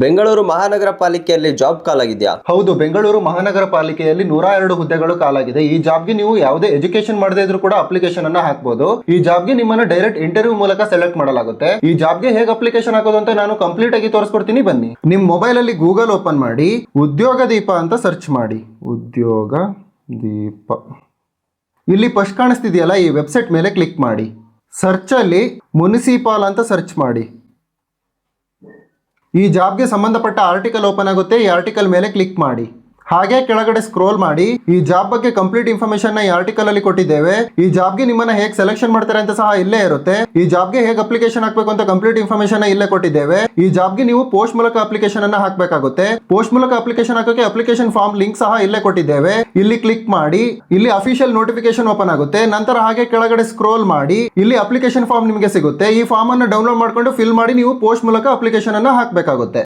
ಬೆಂಗಳೂರು ಮಹಾನಗರ ಪಾಲಿಕೆಯಲ್ಲಿ ಜಾಬ್ ಕಾಲ್ ಆಗಿದೆಯಾ? ಹೌದು, ಬೆಂಗಳೂರು ಮಹಾನಗರ ಪಾಲಿಕೆಯಲ್ಲಿ 102 ಹುದ್ದೆಗಳು ಕಾಲಾಗಿದೆ. ಈ ಜಾಬ್ಗೆ ನೀವು ಯಾವುದೇ ಎಜುಕೇಶನ್ ಮಾಡದೇ ಇದ್ರೂ ಕೂಡ ಅಪ್ಲಿಕೇಶನ್ ಅನ್ನ ಹಾಕಬಹುದು. ಈ ಜಾಬ್ಗೆ ನಿಮ್ಮನ್ನ ಡೈರೆಕ್ಟ್ ಇಂಟರ್ವ್ಯೂ ಮೂಲಕ ಸೆಲೆಕ್ಟ್ ಮಾಡಲಾಗುತ್ತೆ. ಈ ಜಾಬ್ಗೆ ಹೇಗೆ ಅಪ್ಲಿಕೇಶನ್ ಹಾಕೋದು ಅಂತ ನಾನು ಕಂಪ್ಲೀಟ್ ಆಗಿ ತೋರಿಸ್ಕೊಡ್ತೀನಿ, ಬನ್ನಿ. ನಿಮ್ ಮೊಬೈಲ್ ಅಲ್ಲಿ ಗೂಗಲ್ ಓಪನ್ ಮಾಡಿ, ಉದ್ಯೋಗ ದೀಪ ಅಂತ ಸರ್ಚ್ ಮಾಡಿ. ಉದ್ಯೋಗ ದೀಪ ಇಲ್ಲಿ ಫಸ್ಟ್ ಕಾಣಿಸ್ತಿದೆಯಲ್ಲ, ಈ ವೆಬ್ಸೈಟ್ ಮೇಲೆ ಕ್ಲಿಕ್ ಮಾಡಿ. ಸರ್ಚ್ ಅಲ್ಲಿ ಮುನಿಸಿಪಾಲ್ ಅಂತ ಸರ್ಚ್ ಮಾಡಿ. ಈ ಜಾಬ್ಗೆ ಸಂಬಂಧಪಟ್ಟ ಆರ್ಟಿಕಲ್ ಓಪನ್ ಆಗುತ್ತೆ. ಈ ಆರ್ಟಿಕಲ್ ಮೇಲೆ ಕ್ಲಿಕ್ ಮಾಡಿ. ಹಾಗೆ ಕೆಳಗಡೆ ಸ್ಕ್ರೋಲ್ ಮಾಡಿ. ಈ ಜಾಬ್ ಬಗ್ಗೆ ಕಂಪ್ಲೀಟ್ ಇನ್ಫಾರ್ಮೇಶನ್ ಈ ಆರ್ಟಿಕಲ್ ಅಲ್ಲಿ ಕೊಟ್ಟಿದ್ದೇವೆ. ಈ ಜಾಬ್ಗೆ ನಿಮ್ಮನ್ನ ಹೇಗೆ ಸೆಲೆಕ್ಷನ್ ಮಾಡ್ತಾರೆ ಅಂತ ಸಹ ಇಲ್ಲೇ ಇರುತ್ತೆ. ಈ ಜಾಬ್ಗೆ ಹೇಗೆ ಅಪ್ಲಿಕೇಶನ್ ಹಾಕಬೇಕು ಅಂತ ಕಂಪ್ಲೀಟ್ ಇನ್ಫಾರ್ಮೇಶನ್ ಇಲ್ಲೇ ಕೊಟ್ಟಿದ್ದೇವೆ. ಈ ಜಾಬ್ಗೆ ನೀವು ಪೋಸ್ಟ್ ಮೂಲಕ ಅಪ್ಲಿಕೇಶನ್ ಅನ್ನ ಹಾಕಬೇಕಾಗುತ್ತೆ. ಪೋಸ್ಟ್ ಮೂಲಕ ಅಪ್ಲಿಕೇಶನ್ ಹಾಕೋಕೆ ಅಪ್ಲಿಕೇಶನ್ ಫಾರ್ಮ್ ಲಿಂಕ್ ಸಹ ಇಲ್ಲೇ ಕೊಟ್ಟಿದ್ದೇವೆ. ಇಲ್ಲಿ ಕ್ಲಿಕ್ ಮಾಡಿ. ಇಲ್ಲಿ ಅಫಿಷಿಯಲ್ ನೋಟಿಫಿಕೇಶನ್ ಓಪನ್ ಆಗುತ್ತೆ. ನಂತರ ಹಾಗೆ ಕೆಳಗಡೆ ಸ್ಕ್ರೋಲ್ ಮಾಡಿ. ಇಲ್ಲಿ ಅಪ್ಲಿಕೇಶನ್ ಫಾರ್ಮ್ ನಿಮಗೆ ಸಿಗುತ್ತೆ. ಈ ಫಾರ್ಮ್ ಅನ್ನು ಡೌನ್ಲೋಡ್ ಮಾಡ್ಕೊಂಡು ಫಿಲ್ ಮಾಡಿ ನೀವು ಪೋಸ್ಟ್ ಮೂಲಕ ಅಪ್ಲಿಕೇಶನ್ ಅನ್ನ ಹಾಕಬೇಕಾಗುತ್ತೆ.